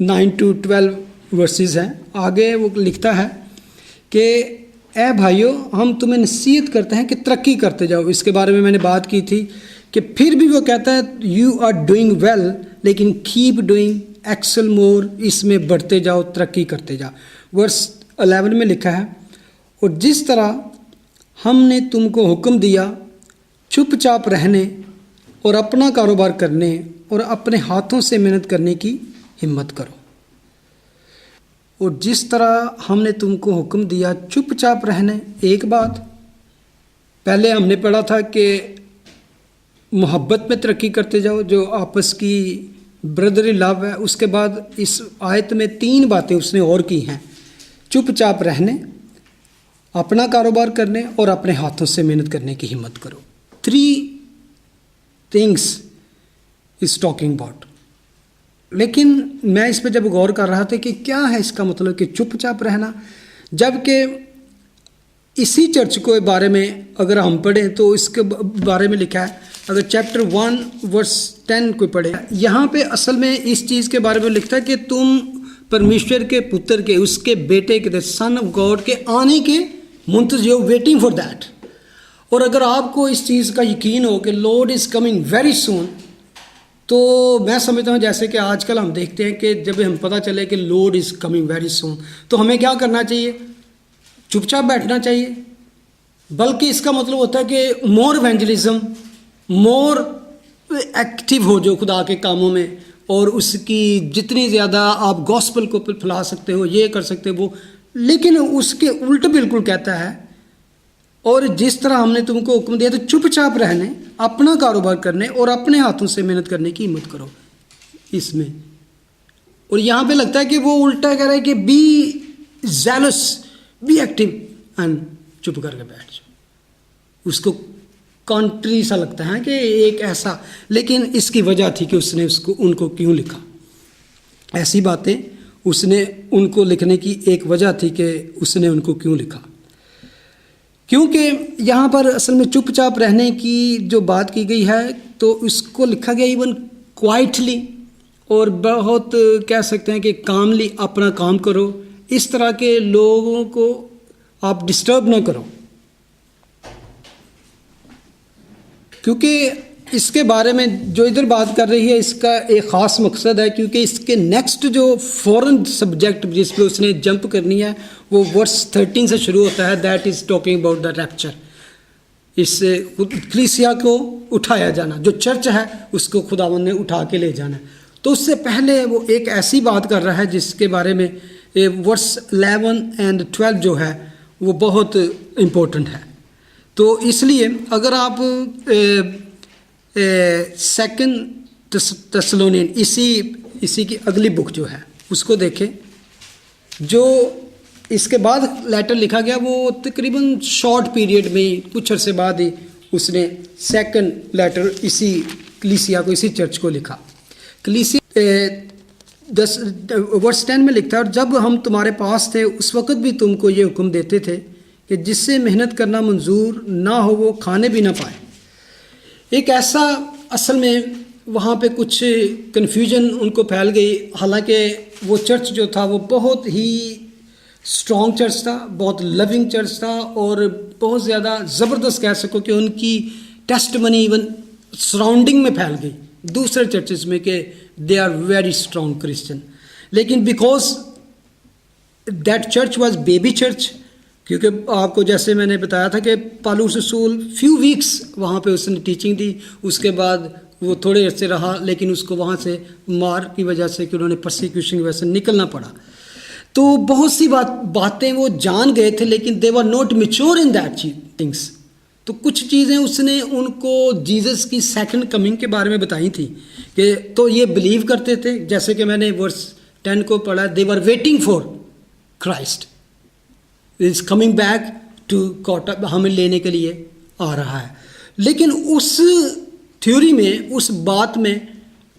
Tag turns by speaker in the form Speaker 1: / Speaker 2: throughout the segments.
Speaker 1: 9 to 12 versus ہیں. آگے وہ لکھتا ہے کہ اے بھائیو ہم تمہیں نصیحت کرتے ہیں کہ ترقی کرتے جاؤ. اس کے بارے میں میں نے بات کی تھی کہ پھر بھی وہ کہتا ہے یو آر ڈوئنگ ویل لیکن کیپ ڈوئنگ ایکسل مور، اس میں بڑھتے جاؤ، ترقی کرتے جاؤ. ورس 11 میں لکھا ہے اور جس طرح ہم نے تم کو حکم دیا چپ چاپ رہنے اور اپنا کاروبار کرنے اور اپنے ہاتھوں سے محنت کرنے کی ہمت کرو. اور جس طرح ہم نے تم کو حکم دیا چپ چاپ رہنے، ایک بات پہلے ہم نے پڑھا تھا کہ محبت میں ترقی کرتے جاؤ جو آپس کی بردری لو ہے. اس کے بعد اس آیت میں 3 باتیں اس نے اور کی ہیں. چپ چاپ رہنے، اپنا کاروبار کرنے اور اپنے ہاتھوں سے محنت کرنے کی ہمت کرو. 3 things is talking about. لیکن میں اس پہ جب غور کر رہا تھا کہ کیا ہے اس کا مطلب کہ چپ چاپ رہنا، جب کہ اسی چرچ کو بارے میں اگر ہم پڑھیں تو اس کے بارے میں لکھا ہے. اگر چیپٹر 1 ورس 10 کو پڑھے، یہاں پہ اصل میں اس چیز کے بارے میں لکھتا ہے کہ تم پرمیشور کے پتر کے، اس کے بیٹے کے، سن آف گاڈ کے آنے کے منتظر ہو، ویٹنگ فار دیٹ. اور اگر آپ کو اس چیز کا یقین ہو کہ lord is coming very soon, تو میں سمجھتا ہوں جیسے کہ آج کل ہم دیکھتے ہیں کہ جب ہم پتہ چلے کہ lord is coming very soon تو ہمیں کیا کرنا چاہیے؟ چپ چاپ بیٹھنا چاہیے. بلکہ اس کا مطلب ہوتا ہے کہ مور ایونجلزم، مور ایکٹیو ہو جو خدا کے کاموں میں، اور اس کی جتنی زیادہ آپ گاسپل کو پھیلا سکتے ہو، یہ کر سکتے ہو. لیکن اس کے الٹ بالکل کہتا ہے اور جس طرح ہم نے تم کو حکم دیا تو چپ چاپ رہنے، اپنا کاروبار کرنے اور اپنے ہاتھوں سے محنت کرنے کی ہمت کرو اس میں. اور یہاں پہ لگتا ہے کہ وہ الٹا کہہ رہا ہے کہ be zealous, be active and چپ کر کے بیٹھ جاؤ. اس کو کانٹری سا لگتا ہے کہ ایک ایسا، لیکن اس کی وجہ تھی کہ اس نے ان کو کیوں لکھا. ایسی باتیں اس نے ان کو لکھنے کی ایک وجہ تھی کہ اس نے ان کو کیوں لکھا. کیونکہ یہاں پر اصل میں چپ چاپ رہنے کی جو بات کی گئی ہے تو اس کو لکھا گیا ایون کوائٹلی، اور بہت کہہ سکتے ہیں کہ کاملی اپنا کام کرو. اس طرح کے لوگوں کو آپ ڈسٹرب نہ کرو، کیونکہ اس کے بارے میں جو ادھر بات کر رہی ہے اس کا ایک خاص مقصد ہے. کیونکہ اس کے نیکسٹ جو فورن سبجیکٹ جس پہ اس نے جمپ کرنی ہے وہ ورس 13 سے شروع ہوتا ہے. That is talking about the rapture. اس سے کلیسیا کو اٹھایا جانا، جو چرچ ہے اس کو خداوند نے اٹھا کے لے جانا. تو اس سے پہلے وہ ایک ایسی بات کر رہا ہے جس کے بارے میں ورس 11 اینڈ 12 جو ہے وہ بہت امپورٹنٹ ہے. تو اس لیے اگر آپ سیکنڈ تسلونین اسی کی اگلی بک جو ہے اس کو دیکھیں، جو اس کے بعد لیٹر لکھا گیا وہ تقریباً شارٹ پیریڈ میں کچھ عرصے بعد ہی اس نے سیکنڈ لیٹر اسی کلیسیا کو، اسی چرچ کو لکھا. کلیسیا ورس 10 میں لکھتا ہے اور جب ہم تمہارے پاس تھے اس وقت بھی تم کو یہ حکم دیتے تھے کہ جس سے محنت کرنا منظور نہ ہو وہ کھانے بھی نہ پائے. ایک ایسا اصل میں وہاں پہ کچھ کنفیوژن ان کو پھیل گئی. حالانکہ وہ چرچ جو تھا وہ بہت ہی اسٹرانگ چرچ تھا، بہت لونگ چرچ تھا، اور بہت زیادہ زبردست کہہ سکو کہ ان کی ٹیسٹ منی ایون سراؤنڈنگ میں پھیل گئی دوسرے چرچز میں کہ they are very strong Christian. لیکن because that church was baby church, کیونکہ آپ کو جیسے میں نے بتایا تھا کہ پالوس رسول فیو ویکس وہاں پہ اس نے ٹیچنگ دی، اس کے بعد وہ تھوڑے عرصے رہا، لیکن اس کو وہاں سے مار کی وجہ سے کہ انہوں نے پرسیکیوشن کی وجہ سے نکلنا پڑا. تو بہت سی باتیں وہ جان گئے تھے لیکن they were not mature in that things. تو کچھ چیزیں اس نے ان کو جیزس کی سیکنڈ کمنگ کے بارے میں بتائی تھی کہ تو یہ بلیو کرتے تھے. جیسے کہ میں نے ورس 10 کو پڑھا، they were waiting for Christ is coming back to کوٹ، ہمیں لینے کے لیے آ رہا ہے. لیکن اس تھیوری میں، اس بات میں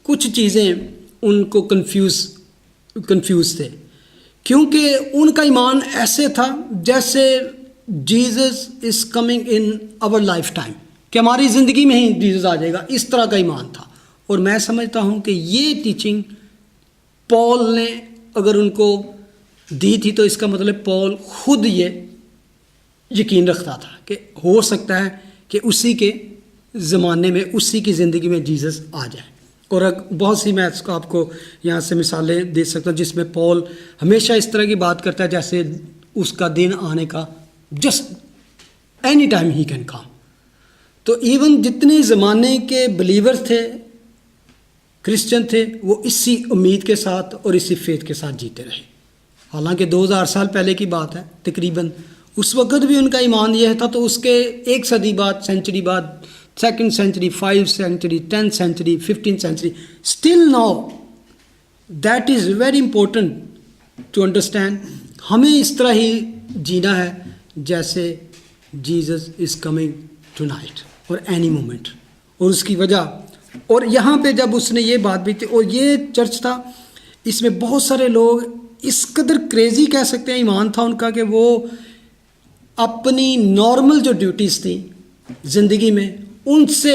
Speaker 1: کچھ چیزیں ان کو کنفیوز تھے، کیونکہ ان کا ایمان ایسے تھا جیسے Jesus is coming in our lifetime, کہ ہماری زندگی میں ہی جیزس آ جائے گا، اس طرح کا ایمان تھا. اور میں سمجھتا ہوں کہ یہ ٹیچنگ پال نے اگر ان کو دی تھی تو اس کا مطلب پول خود یہ یقین رکھتا تھا کہ ہو سکتا ہے کہ اسی کے زمانے میں اسی کی زندگی میں جیزس آ جائے. اور بہت سی میں اس کو آپ کو یہاں سے مثالیں دے سکتا ہوں جس میں پول ہمیشہ اس طرح کی بات کرتا ہے جیسے اس کا دن آنے کا just any time he can come. تو ایون جتنے زمانے کے بلیورز تھے، کرسچن تھے، وہ اسی امید کے ساتھ اور اسی فیتھ کے ساتھ جیتے رہے. حالانکہ 2000 سال پہلے کی بات ہے تقریباً، اس وقت بھی ان کا ایمان یہ تھا. تو اس کے ایک صدی بعد، سینچری بعد، 2nd century, 5th century, 10th century, 15th century, still now that is very important to understand. ہمیں اس طرح ہی جینا ہے جیسے Jesus is coming two night اور اینی مومنٹ. اور اس کی وجہ، اور یہاں پہ جب اس نے یہ بات بھی تھی، اور یہ چرچ تھا، اس میں بہت سارے لوگ اس قدر کریزی کہہ سکتے ہیں ایمان تھا ان کا کہ وہ اپنی نارمل جو ڈیوٹیز تھیں زندگی میں ان سے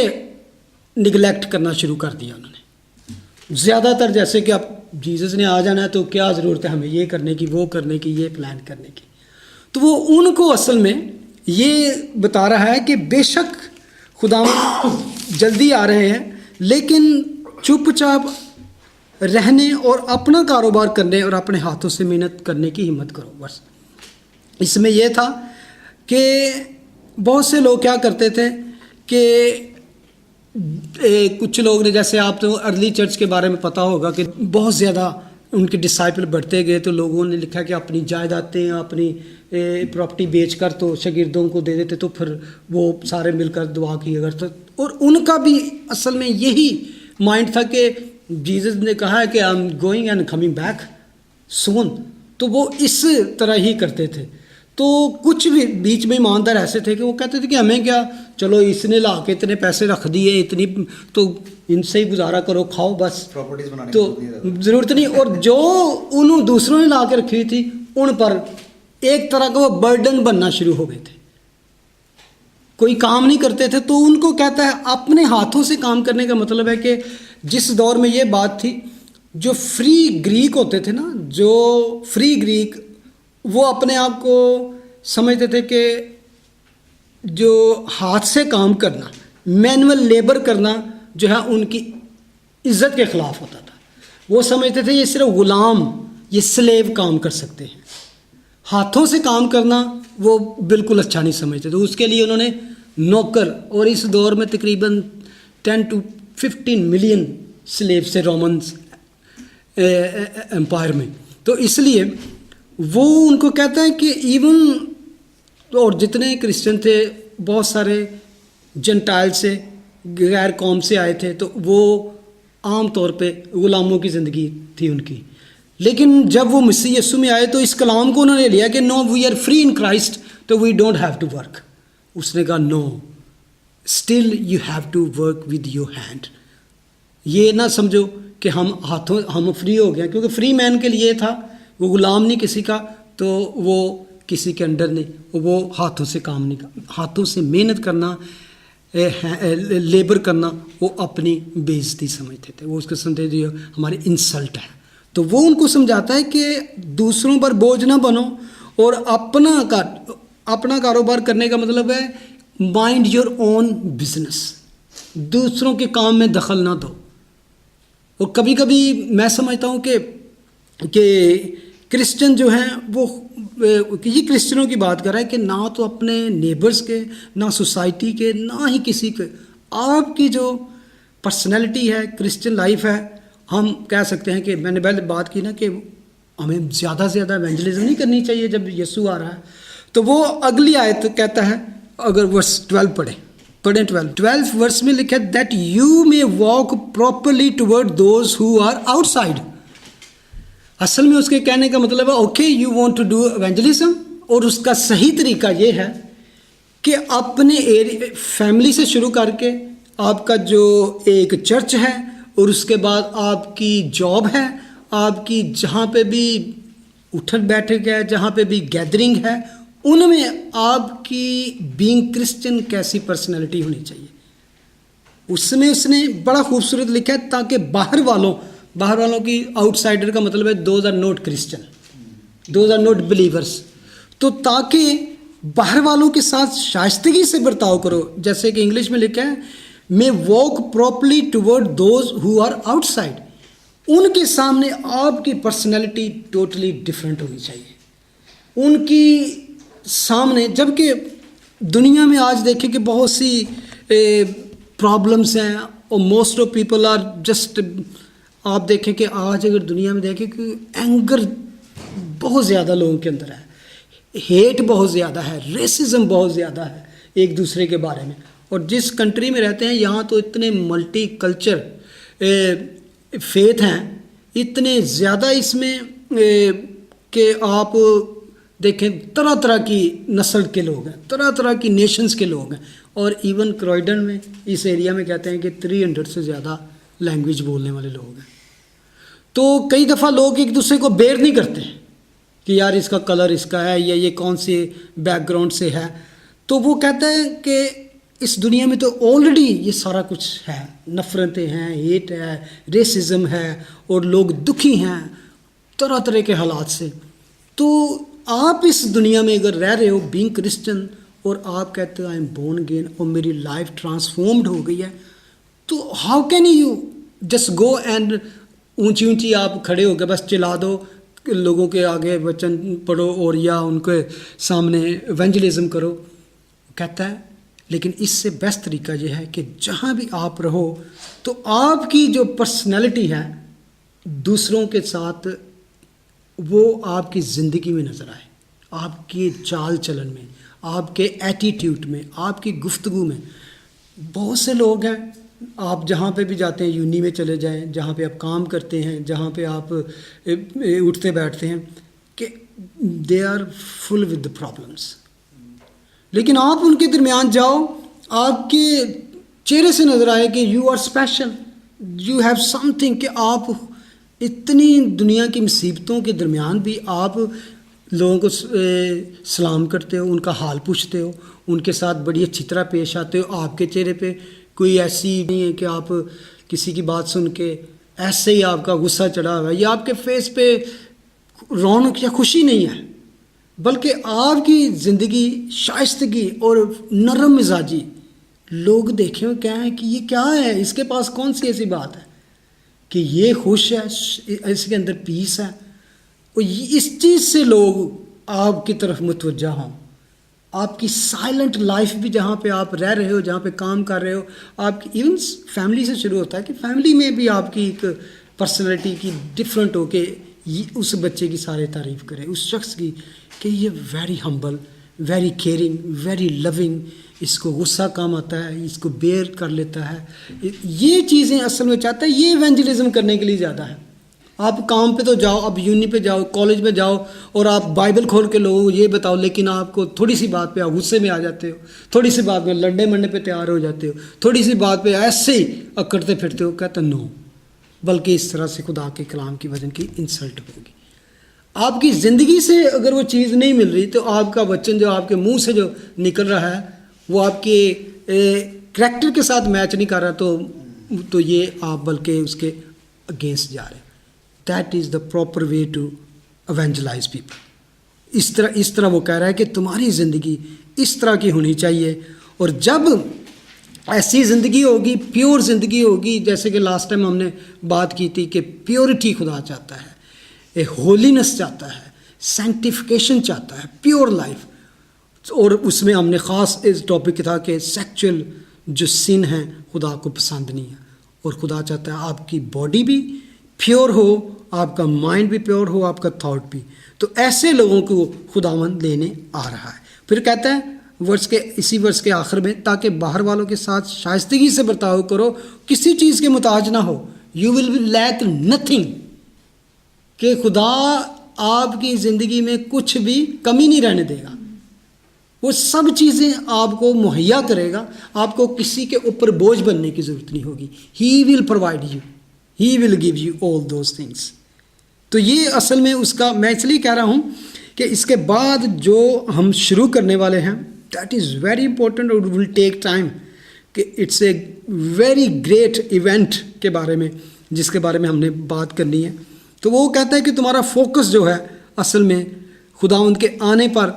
Speaker 1: نگلیکٹ کرنا شروع کر دیا انہوں نے. زیادہ تر جیسے کہ اب جیزس نے آ جانا ہے تو کیا ضرورت ہے ہمیں یہ کرنے کی، وہ کرنے کی، یہ پلان کرنے کی. تو وہ ان کو اصل میں یہ بتا رہا ہے کہ بے شک خدا جلدی آ رہے ہیں، لیکن چپ چاپ رہنے اور اپنا کاروبار کرنے اور اپنے ہاتھوں سے محنت کرنے کی ہمت کرو. بس اس میں یہ تھا کہ بہت سے لوگ کیا کرتے تھے کہ کچھ لوگ نے، جیسے آپ تو ارلی چرچ کے بارے میں پتہ ہوگا کہ بہت زیادہ ان کے ڈسائپل بڑھتے گئے، تو لوگوں نے لکھا کہ اپنی جائیدادیں، اپنی پراپرٹی بیچ کر تو شاگردوں کو دے دیتے، تو پھر وہ سارے مل کر دعا کیا کرتے. اور ان کا بھی اصل میں یہی مائنڈ تھا کہ جیزس نے کہا ہے کہ I am going and coming back soon, تو وہ اس طرح ہی کرتے تھے. تو کچھ بھی بیچ میں ایماندار ایسے تھے کہ وہ کہتے تھے کہ ہمیں کیا، چلو اس نے لا کے اتنے پیسے رکھ دیے، اتنی تو ان سے ہی گزارا کرو، کھاؤ بس، تو ضرورت نہیں. اور جو انہوں دوسروں نے لا کے رکھی ہوئی تھی ان پر ایک طرح کا وہ برڈن بننا شروع ہو گئے تھے، کوئی کام نہیں کرتے تھے. تو ان کو کہتا ہے اپنے ہاتھوں سے کام کرنے کا مطلب ہے کہ جس دور میں یہ بات تھی، جو فری گریک ہوتے تھے نا، جو فری گریک، وہ اپنے آپ کو سمجھتے تھے کہ جو ہاتھ سے کام کرنا، مینول لیبر کرنا جو ہے ان کی عزت کے خلاف ہوتا تھا. وہ سمجھتے تھے یہ صرف غلام، یہ سلیو کام کر سکتے ہیں. ہاتھوں سے کام کرنا وہ بالکل اچھا نہیں سمجھتے. تو اس کے لیے انہوں نے نوکر، اور اس دور میں تقریباً 10 to 15 ملین سلیو سے رومنز امپائر میں. تو اس لیے وہ ان کو کہتا ہے کہ ایون، اور جتنے کرسچن تھے بہت سارے جنٹائل سے، غیر قوم سے آئے تھے، تو وہ عام طور پہ غلاموں کی زندگی تھی ان کی. لیکن جب وہ مسیح یسوع میں آئے تو اس کلام کو انہوں نے لیا کہ no we are free in Christ, تو we don't have to work. اس نے کہا no, still you have to work with your hand. یہ نہ سمجھو کہ ہم فری ہو گئے، کیونکہ فری مین کے لیے تھا، وہ غلام نہیں کسی کا، تو وہ کسی کے انڈر نہیں، وہ ہاتھوں سے کام نہیں کرنا، ہاتھوں سے محنت کرنا، لیبر کرنا، وہ اپنی بے عزتی سمجھتے تھے. وہ اس کو سمجھتے تھے ہماری انسلٹ ہے. تو وہ ان کو سمجھاتا ہے کہ دوسروں پر بوجھ نہ بنو، اور اپنا کاروبار کرنے کا مطلب ہے مائنڈ یور اون بزنس، دوسروں کے کام میں دخل نہ دو. اور کبھی کبھی میں سمجھتا ہوں کہ کرسچن جو ہیں وہ یہ کرسچنوں کی بات کر رہا ہے کہ نہ تو اپنے نیبرز کے، نہ سوسائٹی کے، نہ ہی کسی کے، آپ کی جو پرسنالٹی ہے، کرسچن لائف ہے، ہم کہہ سکتے ہیں کہ میں نے پہلے بات کی نا کہ ہمیں زیادہ سے زیادہ ایونجلزم نہیں کرنی چاہیے جب یسوع آ رہا ہے. تو وہ اگلی آیت کہتا ہے، اگر ورس 12 پڑھیں 12 ورس میں لکھا ہے that you may walk properly toward those who are آؤٹ سائڈ. اصل میں اس کے کہنے کا مطلب ہے okay you want to do evangelism, اور اس کا صحیح طریقہ یہ ہے کہ اپنے فیملی سے شروع کر کے آپ کا جو ایک چرچ ہے، اور اس کے بعد آپ کی جاب ہے، آپ کی جہاں پہ بھی اٹھک بیٹھک ہے، جہاں پہ بھی گیدرنگ ہے، ان میں آپ کی بینگ کرسچن کیسی پرسنالٹی ہونی چاہیے. اس میں اس نے بڑا خوبصورت لکھا ہے تاکہ باہر والوں کی، آؤٹ سائڈر کا مطلب ہے those are not Christian, those are not believers. تو تاکہ باہر والوں کے ساتھ شائستگی سے برتاؤ کرو، جیسے کہ انگلش میں لکھا ہے میں walk properly toward those who are آؤٹ سائڈ. ان کے سامنے آپ کی پرسنالٹی ٹوٹلی ڈفرینٹ ہونی چاہیے ان کی سامنے. جبکہ دنیا میں آج دیکھیں کہ بہت سی پرابلمس ہیں اور most of people are just, آپ دیکھیں کہ آج اگر دنیا میں دیکھیں کہ اینگر بہت زیادہ لوگوں کے اندر ہے، ہیٹ بہت زیادہ ہے، ریسزم بہت زیادہ ہے ایک دوسرے کے بارے میں. اور جس کنٹری میں رہتے ہیں یہاں تو اتنے ملٹی کلچر فیتھ ہیں، اتنے زیادہ اس میں کہ آپ دیکھیں طرح طرح کی نسل کے لوگ ہیں، طرح طرح کی نیشنز کے لوگ ہیں. اور ایون کرائڈن میں اس ایریا میں کہتے ہیں کہ 300 سے زیادہ لینگویج بولنے والے لوگ ہیں. تو کئی دفعہ لوگ ایک دوسرے کو بیئر نہیں کرتے کہ یار اس کا کلر اس کا ہے یا یہ کون سی بیک گراؤنڈ سے ہے. تو وہ کہتا ہے کہ اس دنیا میں تو آلریڈی یہ سارا کچھ ہے، نفرتیں ہیں، ہیٹ ہے، ریسزم ہے، اور لوگ دکھی ہیں طرح طرح کے حالات سے. تو آپ اس دنیا میں اگر رہ رہے ہو بینگ کرسچن اور آپ کہتے ہو آئی ایم بورن اگین اور میری لائف ٹرانسفارمڈ ہو گئی ہے، تو how can you just go and اونچی اونچی آپ کھڑے ہو کے بس چلا دو لوگوں کے آگے وچن پڑھو اور یا ان کے سامنے ایونجلزم کرو. کہتا ہے لیکن اس سے بیسٹ طریقہ یہ ہے کہ جہاں بھی آپ رہو تو آپ کی جو پرسنالٹی ہے دوسروں کے ساتھ وہ آپ کی زندگی میں نظر آئے، آپ کے چال چلن میں، آپ کے ایٹیٹیوڈ میں، آپ کی گفتگو میں. بہت سے لوگ ہیں آپ جہاں پہ بھی جاتے ہیں، یونی میں چلے جائیں، جہاں پہ آپ کام کرتے ہیں، جہاں پہ آپ اٹھتے بیٹھتے ہیں، کہ they are full with the problems. لیکن آپ ان کے درمیان جاؤ، آپ کے چہرے سے نظر آئے کہ you are special, you have something, کہ آپ اتنی دنیا کی مصیبتوں کے درمیان بھی آپ لوگوں کو سلام کرتے ہو، ان کا حال پوچھتے ہو، ان کے ساتھ بڑی اچھی طرح پیش آتے ہو. آپ کے چہرے پہ کوئی ایسی نہیں ہے کہ آپ کسی کی بات سن کے ایسے ہی آپ کا غصہ چڑھا ہوا ہے یا آپ کے فیس پہ رونق یا خوشی نہیں ہے، بلکہ آپ کی زندگی شائستگی اور نرم مزاجی. لوگ دیکھیں کہیں کہ یہ کیا ہے، اس کے پاس کون سی ایسی بات ہے کہ یہ خوش ہے، اس کے اندر پیس ہے. اور اس چیز سے لوگ آپ کی طرف متوجہ ہوں. آپ کی سائلنٹ لائف بھی جہاں پہ آپ رہ رہے ہو، جہاں پہ کام کر رہے ہو، آپ کی ایون فیملی سے شروع ہوتا ہے کہ فیملی میں بھی آپ کی ایک پرسنالٹی کی ڈفرینٹ ہو کے اس بچے کی سارے تعریف کرے، اس شخص کی کہ یہ very humble, very caring, very loving, اس کو غصہ کم آتا ہے، اس کو بیئر کر لیتا ہے. یہ چیزیں اصل میں چاہتا ہے، یہ ایونجلزم کرنے کے لیے زیادہ ہے. آپ کام پہ تو جاؤ، اب یونی پہ جاؤ، کالج میں جاؤ اور آپ بائبل کھول کے لوگوں کو یہ بتاؤ، لیکن آپ کو تھوڑی سی بات پہ آپ غصے میں آ جاتے ہو، تھوڑی سی بات میں لڑنے مرنے پہ تیار ہو جاتے ہو، تھوڑی سی بات پہ ایسے ہی اکڑتے پھرتے ہو. کہتا نو، بلکہ اس طرح سے خدا کے کلام کی وجہ کی انسلٹ ہوگی. آپ کی زندگی سے اگر وہ چیز نہیں مل رہی تو آپ کا وچن جو آپ کے منہ سے جو نکل رہا ہے وہ آپ کے کریکٹر کے ساتھ میچ نہیں کر رہا، تو یہ آپ بلکہ اس کے اگینسٹ جا رہے ہیں. That is the proper way to evangelize people. اس طرح وہ کہہ رہا ہے کہ تمہاری زندگی اس طرح کی ہونی چاہیے. اور جب ایسی زندگی ہوگی، پیور زندگی ہوگی، جیسے کہ لاسٹ ٹائم ہم نے بات کی تھی کہ پیورٹی خدا چاہتا ہے، ہولینس چاہتا ہے، سینکٹیفیکیشن چاہتا ہے، پیور لائف. اور اس میں ہم نے خاص اس ٹاپک تھا کہ سیکچول جو سن ہیں خدا کو پسند نہیں ہے، اور خدا چاہتا ہے آپ کی باڈی بھی پیور ہو، آپ کا مائنڈ بھی پیور ہو، آپ کا تھاٹ بھی. تو ایسے لوگوں کو خداوند لینے آ رہا ہے. پھر کہتا ہے اسی ورس کے آخر میں، تاکہ باہر والوں کے ساتھ شائستگی سے برتاؤ کرو، کسی چیز کے محتاج نہ ہو. You will be lack nothing, کہ خدا آپ کی زندگی میں کچھ بھی کمی نہیں رہنے دے گا، وہ سب چیزیں آپ کو مہیا کرے گا. آپ کو کسی کے اوپر بوجھ بننے کی ضرورت نہیں ہوگی. He will provide you, he will give you all those things. تو یہ اصل میں اس کا، میں اس لیے کہہ رہا ہوں کہ اس کے بعد جو ہم شروع کرنے والے ہیں دیٹ از ویری امپورٹنٹ اور ول ٹیک ٹائم، کہ it's a very great event کے بارے میں جس کے بارے میں ہم نے بات کرنی ہے. تو وہ کہتا ہے کہ تمہارا فوکس جو ہے اصل میں خداوند کے آنے پر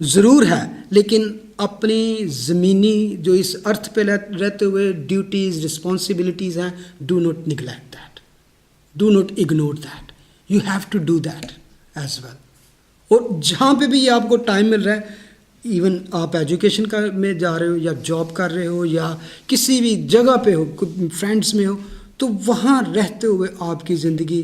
Speaker 1: ضرور ہے، لیکن اپنی زمینی جو اس ارتھ پہ رہتے ہوئے ڈیوٹیز رسپانسبلٹیز ہیں، do not neglect that, do not ignore that, you have to do that as well. اور جہاں پہ بھی آپ کو ٹائم مل رہا ہے، ایون آپ ایجوکیشن میں جا رہے ہو یا جاب کر رہے ہو یا کسی بھی جگہ پہ ہو، فرینڈس میں ہو، تو وہاں رہتے ہوئے آپ کی زندگی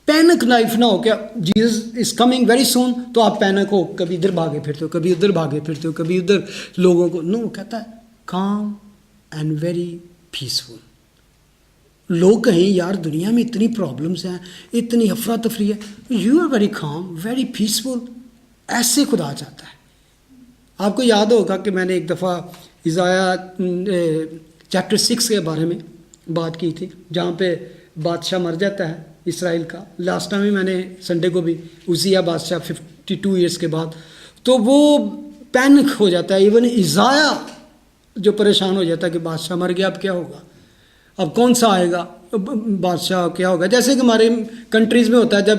Speaker 1: پینک لائف نہ ہو کہ Jesus is coming very soon تو آپ پینک ہو، کبھی ادھر بھاگے پھرتے ہو، کبھی ادھر بھاگے پھرتے ہو، کبھی ادھر لوگوں کو نو کہتا ہے کام اینڈ ویری پیسفل. لوگ کہیں یار دنیا میں اتنی پرابلمس ہیں، اتنی افراتفری ہے، you are very calm very peaceful. ایسے خدا چاہتا ہے. آپ کو یاد ہوگا کہ میں نے ایک دفعہ عزایہ چیپٹر 6 کے بارے میں بات کی تھی، جہاں پہ بادشاہ مر جاتا ہے اسرائیل کا. لاسٹ ٹائم ہی میں نے سنڈے کو بھی عزیہ بادشاہ 52 ایئرس کے بعد، تو وہ پینک ہو جاتا ہے. ایون عزایہ جو پریشان ہو جاتا ہے کہ بادشاہ مر گیا، اب کیا ہوگا، اب کون سا آئے گا بادشاہ، کیا ہوگا. جیسے کہ ہمارے کنٹریز میں ہوتا ہے، جب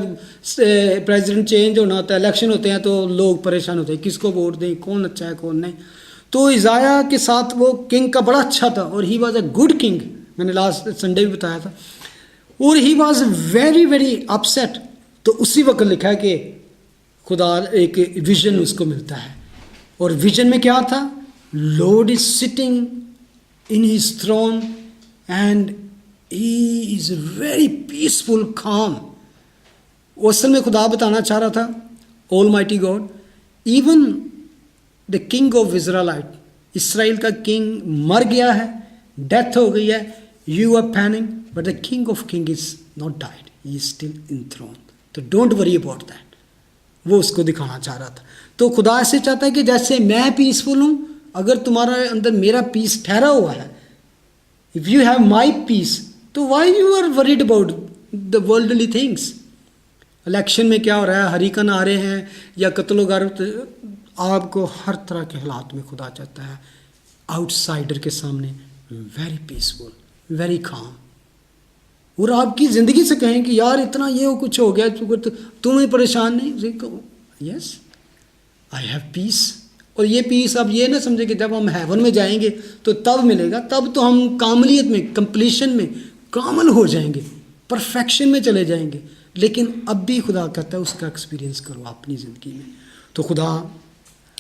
Speaker 1: پریزیڈنٹ چینج ہونا ہوتا ہے، الیکشن ہوتے ہیں، تو لوگ پریشان ہوتے ہیں کس کو ووٹ دیں، کون اچھا ہے کون نہیں. تو عزایہ کے ساتھ وہ کنگ کا بڑا اچھا تھا، اور he was a good king. میں نے لاسٹ سنڈے بھی بتایا تھا. اور he was very very upset. تو اسی وقت لکھا ہے کہ خدا ایک ویژن اس کو ملتا ہے، اور ویژن میں کیا تھا، Lord is sitting in his throne and he is very peaceful calm. وہ اصل میں خدا بتانا چاہ رہا تھا، almighty God, even the king of Israelite, Israel کا کنگ مر گیا ہے، ڈیتھ ہو گئی ہے، you are paining, but the king of king is not died, he is still in throne. تو ڈونٹ وری اباؤٹ دیٹ. وہ اس کو دکھانا چاہ رہا تھا. تو خدا ایسے چاہتا ہے کہ جیسے میں پیسفل ہوں، اگر تمہارے اندر میرا پیس ٹھہرا ہوا ہے، if you have my peace, تو why you are worried about the worldly things. Election میں کیا ہو رہا ہے، ہریکن آ رہے ہیں یا قتل و غارت، آپ کو ہر طرح کے حالات میں خدا چاہتا ہے آؤٹ سائڈر کے سامنے ویری پیسفل ویری کام. اور آپ کی زندگی سے کہیں کہ یار اتنا یہ کچھ ہو گیا، تمہیں پریشان نہیں، یس آئی ہیو پیس. اور یہ پیس آپ یہ نہ سمجھیں کہ جب ہم ہیون میں جائیں گے تو تب ملے گا، تب تو ہم کاملیت میں، کمپلیشن میں کامل ہو جائیں گے، پرفیکشن میں چلے جائیں گے. لیکن اب بھی خدا کہتا ہے اس کا ایکسپیرینس کرو اپنی زندگی میں. تو خدا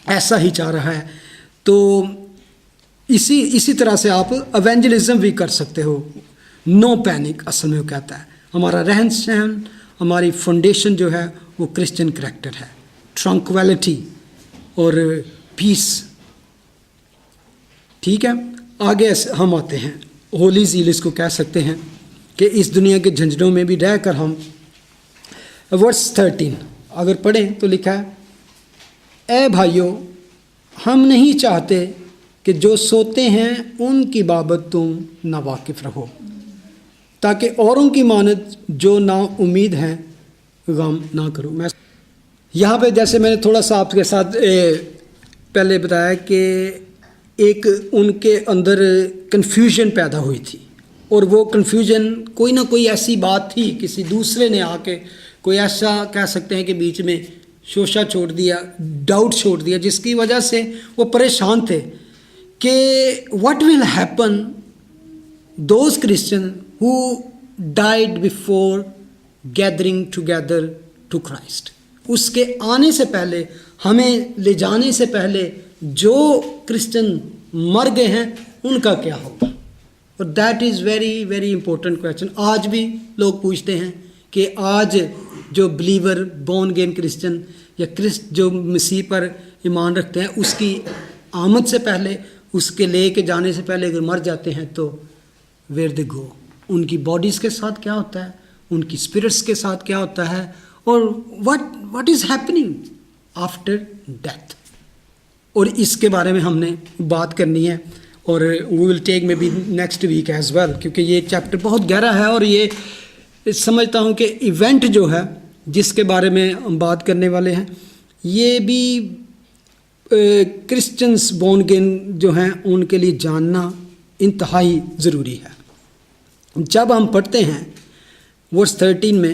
Speaker 1: ایسا ہی چاہ رہا ہے. تو اسی طرح سے آپ ایونجلزم بھی کر سکتے ہو. نو پینک اصل میں وہ کہتا ہے. ہمارا رہن سہن، ہماری فاؤنڈیشن جو ہے وہ کرسچن کریکٹر ہے، ٹرانکویلٹی اور پیس. ٹھیک ہے، آگے ہم آتے ہیں ہولی زیل اس کو کہہ سکتے ہیں، کہ اس دنیا کے جھنجھٹوں میں بھی رہ کر ہم ورس 13 اگر پڑھیں تو لکھا ہے، اے بھائیو ہم نہیں چاہتے کہ جو سوتے ہیں ان کی بابت تم نا واقف رہو، تاکہ اوروں کی مانند جو نا امید ہیں غم نہ کرو. میں یہاں پہ جیسے میں نے تھوڑا سا آپ کے ساتھ پہلے بتایا کہ ایک ان کے اندر کنفیوژن پیدا ہوئی تھی، اور وہ کنفیوژن کوئی نہ کوئی ایسی بات تھی، کسی دوسرے نے آ کے کوئی ایسا کہہ سکتے ہیں کہ بیچ میں شوشہ چھوڑ دیا، ڈاؤٹ چھوڑ دیا، جس کی وجہ سے وہ پریشان تھے کہ what will happen those Christian who died before gathering together to Christ. اس کے آنے سے پہلے، ہمیں لے جانے سے پہلے جو کرسچن مر گئے ہیں ان کا کیا ہوگا. اور that is very very important question. آج بھی لوگ پوچھتے ہیں کہ آج جو بلیور بورن اگین کرسچن یا جو مسیح پر ایمان رکھتے ہیں، اس کی آمد سے پہلے، اس کے لے کے جانے سے پہلے اگر مر جاتے ہیں تو ویئر دے گو، ان کی باڈیز کے ساتھ کیا ہوتا ہے، ان کی اسپرٹس کے ساتھ کیا ہوتا ہے، اور what is happening after death. اور اس کے بارے میں ہم نے بات کرنی ہے، اور we will take maybe next week as well, کیونکہ یہ چیپٹر بہت گہرا ہے. اور یہ سمجھتا ہوں کہ ایونٹ جو ہے جس کے بارے میں ہم بات کرنے والے ہیں، یہ بھی کرسچنس بورن اگین جو ہیں ان کے لیے جاننا انتہائی ضروری ہے. جب ہم پڑھتے ہیں ورس 13 میں،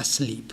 Speaker 1: asleep।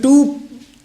Speaker 1: 2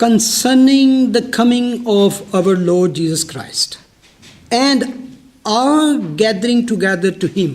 Speaker 1: concerning the coming of our Lord Jesus Christ and our gathering together to him,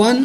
Speaker 1: 1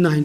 Speaker 1: 9,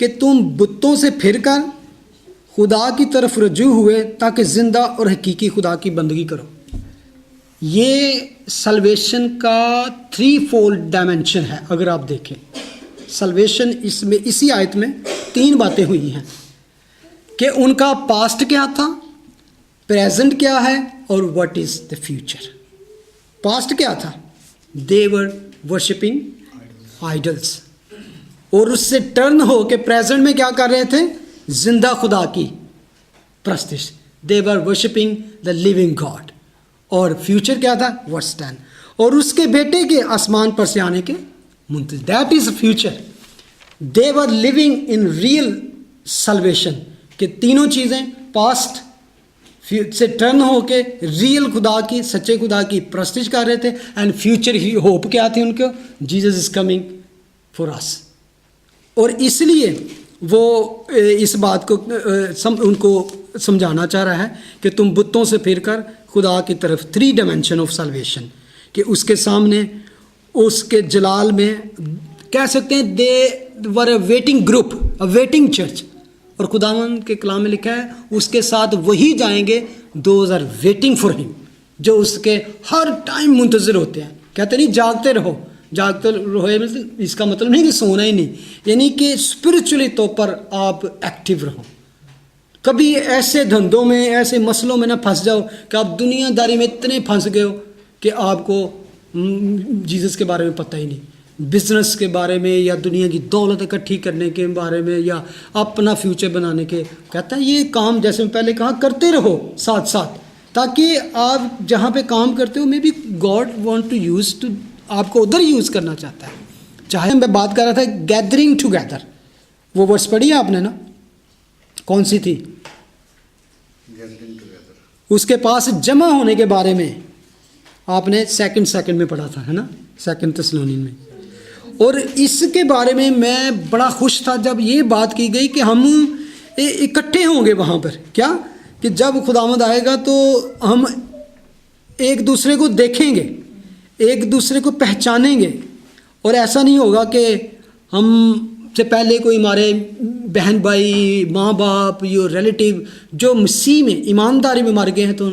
Speaker 1: کہ تم بتوں سے پھر کر خدا کی طرف رجوع ہوئے تاکہ زندہ اور حقیقی خدا کی بندگی کرو. یہ سلویشن کا 3 فولڈ ڈائمنشن ہے. اگر آپ دیکھیں سلویشن اس میں اسی آیت میں 3 باتیں ہوئی ہیں کہ ان کا پاسٹ کیا تھا, پریزنٹ کیا ہے, اور what is the future. Past کیا تھا؟ دے ور ورشپنگ آئیڈلس, اور اس سے ٹرن ہو کے پریزنٹ میں کیا کر رہے تھے؟ زندہ خدا کی پرستش. دے ور ورشپنگ دا لیونگ گاڈ. اور فیوچر کیا تھا؟ ورس 10. اور اس کے بیٹے کے آسمان پر سے آنے کے منتظر. That is future. They were living in real salvation, کہ تینوں چیزیں پاسٹ سے ٹرن ہو کے ریئل خدا کی, سچے خدا کی پرستش کر رہے تھے. اینڈ فیوچر ہی ہوپ کیا تھی ان کو؟ جیزس از کمنگ فار اس. اور اس لیے وہ اس بات کو ان کو سمجھانا چاہ رہا ہے کہ تم بتوں سے پھر کر خدا کی طرف 3 ڈائمنشن آف سلویشن, کہ اس کے سامنے اس کے جلال میں کہہ سکتے ہیں دے ور اے ویٹنگ گروپ, اے ویٹنگ چرچ. اور خداوند کے کلام میں لکھا ہے اس کے ساتھ وہی جائیں گے دوز آر ویٹنگ فار ہم, جو اس کے ہر ٹائم منتظر ہوتے ہیں. کہتے نہیں جاگتے رہو, جاگتے رہو اس کا مطلب نہیں کہ سونا ہی نہیں, یعنی کہ اسپرچولی طور پر آپ ایکٹیو رہو. کبھی ایسے دھندوں میں, ایسے مسئلوں میں نہ پھنس جاؤ کہ آپ دنیا داری میں اتنے پھنس گئے ہو کہ آپ کو جیزس کے بارے میں پتہ ہی نہیں, بزنس کے بارے میں یا دنیا کی دولت اکٹھی کرنے کے بارے میں یا اپنا فیوچر بنانے کے. کہتا ہے یہ کام جیسے میں پہلے کہا کرتے رہو ساتھ ساتھ, تاکہ آپ جہاں پہ کام کرتے ہو maybe God want to use to, آپ کو ادھر یوز کرنا چاہتا ہے. چاہے میں بات کر رہا تھا گیدرنگ ٹوگیدر, وہ ورڈس پڑھی ہے آپ نے نا, کون سی تھی؟ اس کے پاس جمع ہونے کے بارے میں آپ نے سیکنڈ میں پڑھا تھا, ہے نا, 2 تسلونین میں. اور اس کے بارے میں میں بڑا خوش تھا جب یہ بات کی گئی کہ ہم اکٹھے ہوں گے وہاں پر. کیا کہ جب خداوند آئے گا تو ہم ایک دوسرے کو دیکھیں گے, ایک دوسرے کو پہچانیں گے. اور ایسا نہیں ہوگا کہ ہم سے پہلے کوئی ہمارے بہن بھائی, ماں باپ, یہ ریلیٹیو جو مسیح میں ایمانداری میں مر گئے ہیں تو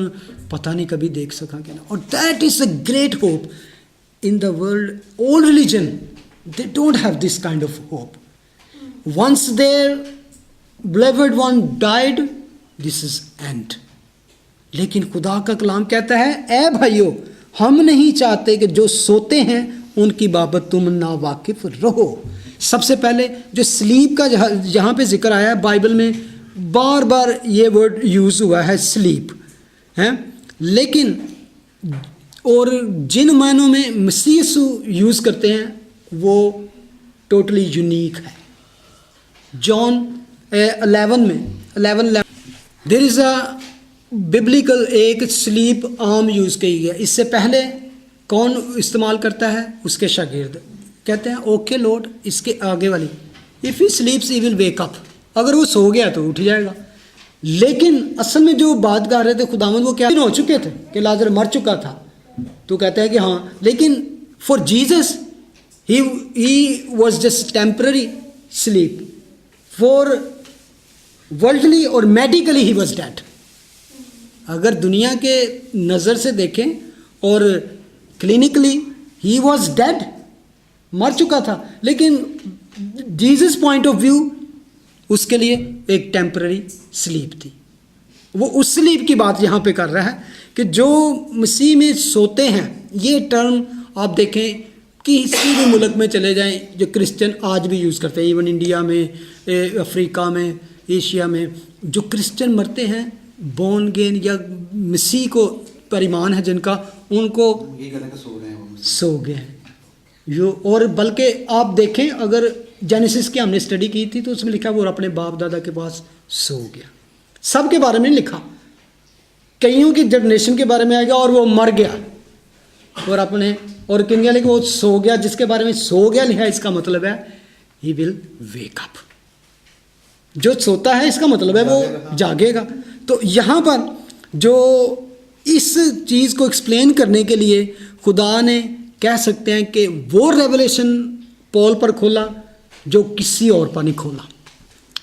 Speaker 1: پتہ نہیں کبھی دیکھ سکا کہ نا. اور that is a great hope in the world. all religion they don't have this kind of hope. Once their beloved one died, this is end. لیکن خدا کا کلام کہتا ہے اے بھائیو ہم نہیں چاہتے کہ جو سوتے ہیں ان کی بابت تم ناواقف رہو. سب سے پہلے جو سلیپ کا یہاں پہ ذکر آیا ہے بائبل میں بار بار یہ ورڈ یوز ہوا ہے سلیپ ہے, لیکن اور جن معنوں میں مسیح یسوع یوز کرتے ہیں وہ ٹوٹلی یونیک ہے. جان 11 میں 11 دیر از اے ببلیکل ایک سلیپ عام یوز کی ہے. اس سے پہلے کون استعمال کرتا ہے؟ اس کے شاگرد کہتے ہیں اوکے لارڈ, اس کے آگے والی if he sleeps he will wake up, اگر وہ سو گیا تو اٹھ جائے گا. لیکن اصل میں جو بات کر رہے تھے خداوند وہ کیا ہو چکے تھے کہ لازر مر چکا تھا, تو کہتا ہے کہ ہاں, لیکن for Jesus he was just temporary slip, for worldly اور میڈیکلی ہی واز ڈیڈ. اگر دنیا کے نظر سے دیکھیں اور کلینکلی ہی واز ڈیڈ, مر چکا تھا, لیکن جیزس پوائنٹ آف ویو اس کے لیے ایک ٹیمپرری سلیپ تھی. وہ اس سلیپ کی بات یہاں پہ کر رہا ہے کہ جو مسیح میں سوتے ہیں. یہ ٹرم آپ دیکھیں کسی بھی ملک میں چلے جائیں جو کرسچن آج بھی یوز کرتے ہیں, ایون انڈیا میں, افریقہ میں, ایشیا میں, جو کرسچن مرتے ہیں بورن اگین یا مسیح کو پر ایمان ہے جن کا, ان کو سو گئے ہیں. اور بلکہ آپ دیکھیں اگر جینیسس کی ہم نے اسٹڈی کی تھی تو اس میں لکھا وہ اپنے باپ دادا کے پاس سو گیا. سب کے بارے میں لکھا, کئیوں کی جنریشن کے بارے میں آئے گا اور وہ مر گیا, اور اپنے اور کن گیا, لیکن وہ سو گیا. جس کے بارے میں سو گیا لکھا ہے اس کا مطلب ہے ہی ول ویک اپ. جو سوتا ہے اس کا مطلب ہے وہ جاگے گا. تو یہاں پر جو اس چیز کو ایکسپلین کرنے کے لیے خدا نے کہہ سکتے ہیں کہ وہ ریولیشن پول پر کھولا جو کسی اور پر نہیں کھولا.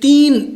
Speaker 1: 3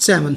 Speaker 1: 7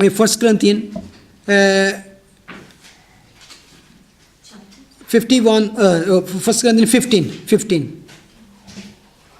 Speaker 1: 1 Corinthians 15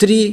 Speaker 1: 3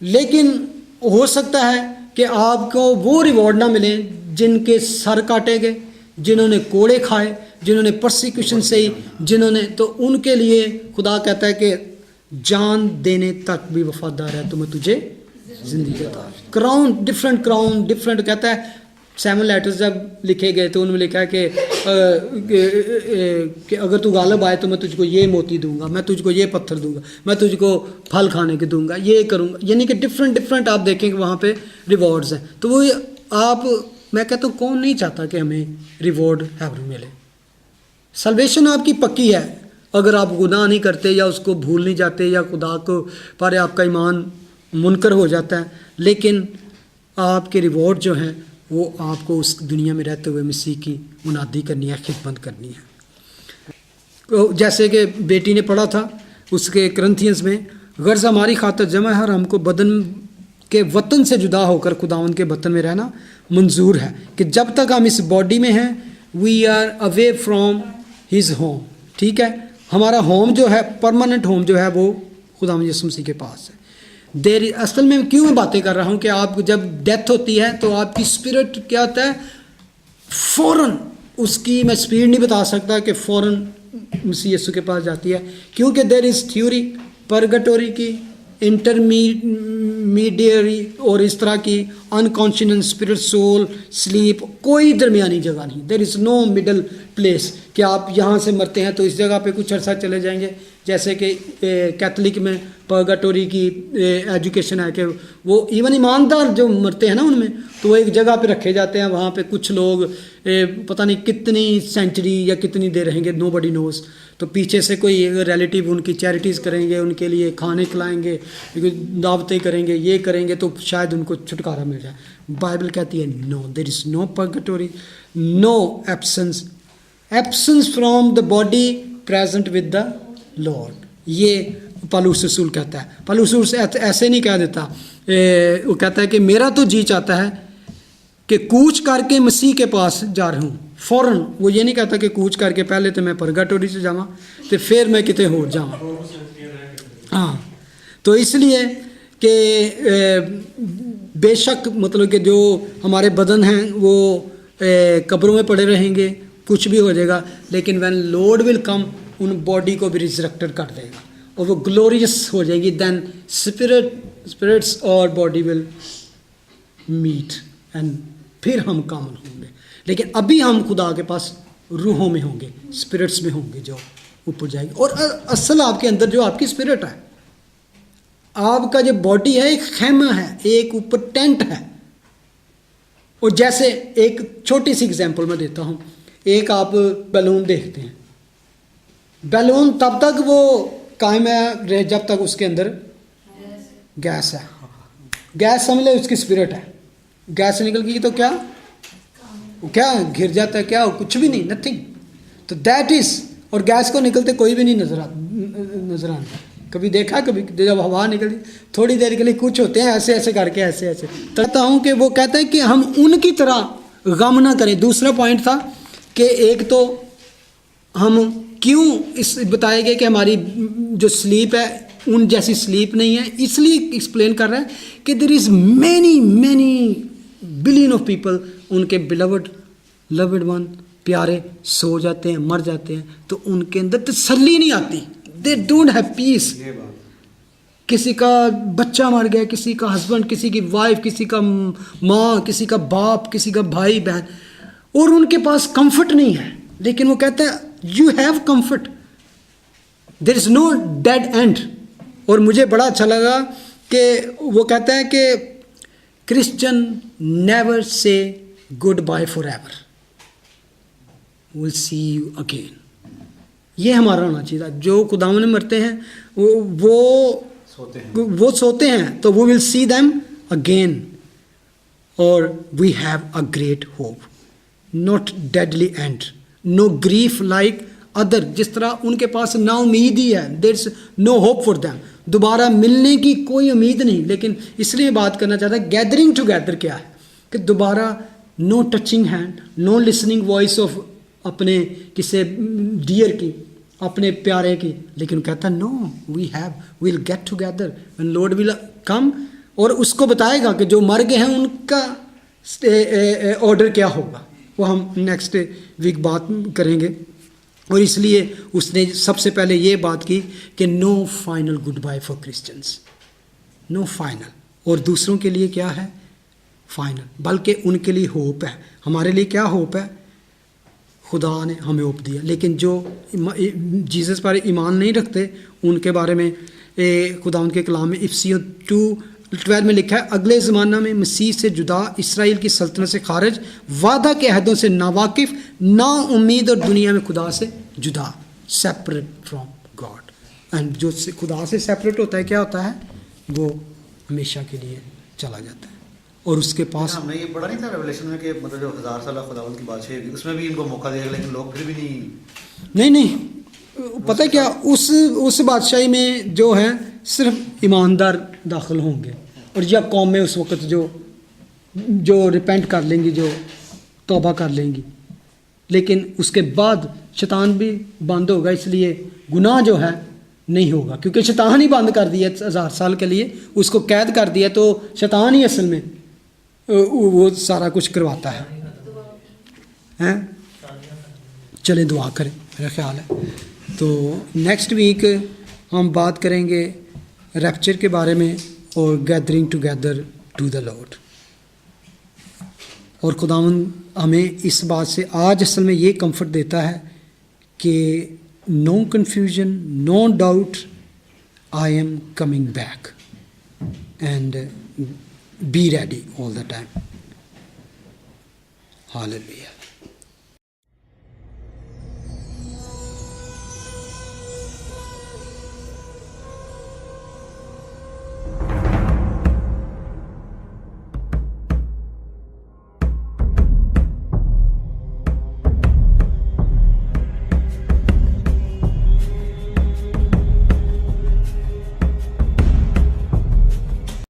Speaker 1: لیکن ہو سکتا ہے کہ آپ کو وہ ریوارڈ نہ ملیں جن کے سر کاٹے گئے, جنہوں نے کوڑے کھائے, جنہوں نے پرسیکیوشن سہی, جنہوں نے, تو ان کے لیے خدا کہتا ہے کہ جان دینے تک بھی وفادار ہے تو میں تجھے زندگی دیتا ہوں. کراؤن, ڈفرینٹ کہتا ہے. سیمن لیٹرز جب لکھے گئے تو ان میں لکھا ہے کہ اگر تو غالب آئے تو میں تجھ کو یہ موتی دوں گا, میں تجھ کو یہ پتھر دوں گا, میں تجھ کو پھل کھانے کے دوں گا, یہ کروں گا. یعنی کہ ڈفرینٹ آپ دیکھیں کہ وہاں پہ ریوارڈز ہیں. تو وہ آپ, میں کہتا ہوں کون نہیں چاہتا کہ ہمیں ریوارڈ ہیون ملے. سلویشن آپ کی پکی ہے اگر آپ گناہ نہیں کرتے یا اس کو بھول نہیں جاتے یا خدا کو پر آپ کا ایمان منکر ہو جاتا ہے, لیکن آپ کے ریوارڈ جو ہیں وہ آپ کو اس دنیا میں رہتے ہوئے مسیح کی منادی کرنی ہے, خدمت کرنی ہے. جیسے کہ بیٹی نے پڑھا تھا اس کے کرنتھینز میں, غرض ہماری خاطر جمع ہے اور ہم کو بدن کے وطن سے جدا ہو کر خداوند کے وطن میں رہنا منظور ہے, کہ جب تک ہم اس باڈی میں ہیں we are away from his home. ٹھیک ہے, ہمارا ہوم جو ہے, پرماننٹ ہوم جو ہے وہ خداوند یسوع مسیح کے پاس ہے. اصل میں کیوں میں باتیں کر رہا ہوں کہ آپ جب ڈیتھ ہوتی ہے تو آپ کی اسپرٹ کیا ہوتا ہے, فوراً, اس کی میں اسپیڈ نہیں بتا سکتا کہ فوراً مسیح یسوع کے پاس جاتی ہے, کیونکہ دیر از تھیوری پرگٹوری کی, انٹرمیڈیری اور اس طرح کی, انکانشنس, اسپرٹ, سول, سلیپ, کوئی درمیانی جگہ نہیں. دیر از نو مڈل پلیس کہ آپ یہاں سے مرتے ہیں تو اس جگہ پہ کچھ عرصہ چلے جائیں گے. جیسے کہ کیتھولک میں پرگٹوری کی ایجوکیشن ہے کہ وہ ایون ایماندار جو مرتے ہیں نا ان میں تو وہ ایک جگہ پہ رکھے جاتے ہیں, وہاں پہ کچھ لوگ پتہ نہیں کتنی سینچری یا کتنی دیر رہیں گے, نو بڈی نوز. تو پیچھے سے کوئی ریلیٹیو ان کی چیریٹیز کریں گے, ان کے لیے کھانے کھلائیں گے, دعوتیں کریں گے, یہ کریں گے تو شاید ان کو چھٹکارا مل جائے. بائبل کہتی ہے no, there is no purgatory, no absence from the body present with the Lord. یہ پالوس رسول کہتا ہے. پالوس رسول ایسے نہیں کہہ دیتا, وہ کہتا ہے کہ میرا تو جی چاہتا ہے کہ کوچ کر کے مسیح کے پاس جا رہا ہوں فوراً. وہ یہ نہیں کہتا کہ کوچ کر کے پہلے تو میں پرگٹوری سے جاواں تو پھر میں کتے ہو جاواں. ہاں, تو اس لیے کہ بے شک مطلب کہ جو ہمارے بدن ہیں وہ قبروں میں پڑے رہیں گے, کچھ بھی ہو جائے گا, لیکن when Lord will come in body کو بھی ریزریکٹڈ کر دے گا اور وہ گلوریس ہو جائے گی. دین اسپرٹس اور باڈی ول میٹ اینڈ پھر ہم کامل ہوں گے. لیکن ابھی ہم خدا کے پاس روحوں میں ہوں گے, اسپرٹس میں ہوں گے جو اوپر جائے گی. اور اصل آپ کے اندر جو آپ کی اسپرٹ ہے, آپ کا جو باڈی ہے ایک خیمہ ہے, ایک اوپر ٹینٹ ہے. اور جیسے ایک چھوٹی سی اگزامپل میں دیتا ہوں, ایک آپ بیلون دیکھتے ہیں, بیلون تب تک وہ قائم ہے جب تک اس کے اندر گیس ہے. گیس سمجھ لے اس کی اسپرٹ ہے, گیس نکل گئی تو کیا گر جاتا ہے, کیا کچھ بھی نہیں, نتھنگ. تو دیٹ از, اور گیس کو نکلتے کوئی بھی نہیں نظر آتا. کبھی دیکھا, کبھی جب ہوا نکلتی تھوڑی دیر کے لیے کچھ ہوتے ہیں ایسے کر کے ایسے کہتا ہوں کہ وہ کہتا ہے کہ ہم ان کی طرح غم نہ کریں. دوسرا پوائنٹ تھا کہ ایک تو ہم کیوں اس بتائے گئے کہ ہماری جو سلیپ ہے ان جیسی سلیپ نہیں ہے, اس لیے ایکسپلین کر رہا ہے کہ دیر از مینی بلین آف پیپل, ان کے لوڈ ون پیارے سو جاتے ہیں, مر جاتے ہیں, تو ان کے اندر تسلی نہیں آتی. They don't have peace. کسی کا بچہ مر گیا, کسی کا ہسبینڈ, کسی کی وائف, کسی کا ماں, کسی کا باپ, کسی کا بھائی بہن, اور ان کے پاس کمفرٹ نہیں ہے. لیکن وہ کہتا ہے you have comfort, there is no dead end. اور مجھے بڑا اچھا لگا کہ وہ کہتا ہے کہ Christian never say goodbye forever, will see you again. یہ ہمارا ہونا چاہیے تھا. جو خداوند میں مرتے ہیں وہ سوتے ہیں تو وہ ول سی دیم اگین. اور we have a great hope, not deadly end, no grief like other. جس طرح ان کے پاس نا امید ہی ہے, there is no hope for them. دوبارہ ملنے کی کوئی امید نہیں. لیکن اس لیے بات کرنا چاہتا ہے گیدرنگ ٹوگیدر کیا ہے, کہ دوبارہ no touching hand, no listening voice of اپنے کسی ڈیئر کی, اپنے پیارے کی. لیکن کہتا no, we will get together when Lord will come. اور اس کو بتائے گا کہ جو مر گئے ہیں ان کا آرڈر کیا ہوگا، وہ ہم نیکسٹ ویک بات کریں گے. اور اس لیے اس نے سب سے پہلے یہ بات کی کہ no final good by for Christians, no final. اور دوسروں کے لیے کیا ہے؟ فائنل. بلکہ ان کے لیے ہوپ ہے. ہمارے لیے کیا ہوپ ہے؟ خدا نے ہمیں ہوپ دیا. لیکن جو جیزس پر ایمان نہیں رکھتے ان کے بارے میں خدا ان کے کلام میں افسیوں 2:12 میں لکھا ہے، اگلے زمانہ میں مسیح سے جدا، اسرائیل کی سلطنت سے خارج، وعدہ کے عہدوں سے ناواقف، نا امید، اور دنیا میں خدا سے جدا، سیپریٹ فرام گاڈ. اینڈ جو خدا سے سیپریٹ ہوتا ہے کیا ہوتا ہے؟ وہ ہمیشہ کے لیے چلا جاتا ہے. اور اس کے پاس
Speaker 2: ہم نے یہ پڑھا نہیں تھا ریولیشن میں کہ مطلب جو 1000 سالہ خداوند کی بادشاہی ہوگی اس میں بھی ان کو موقع دے گا، لیکن لوگ پھر بھی
Speaker 1: نہیں پتہ کیا، اس بادشاہی میں جو ہے صرف ایماندار داخل ہوں گے، اور یا قومیں اس وقت جو ریپینٹ کر لیں گی، جو توبہ کر لیں گی. لیکن اس کے بعد شیطان بھی بند ہوگا، اس لیے گناہ جو ہے نہیں ہوگا، کیونکہ شیطان ہی بند کر دیا 1000 سال کے لیے، اس کو قید کر دیا. تو شیطان ہی اصل میں وہ سارا کچھ کرواتا ہے. چلیں دعا کریں، میرا خیال ہے. تو نیکسٹ ویک ہم بات کریں گے ریپچر کے بارے میں اور gathering together to the Lord. اور خداوند ہمیں اس بات سے آج اصل میں یہ کمفرٹ دیتا ہے کہ no confusion, no doubt, I am coming back and be ready all the time. ہاللیلویا.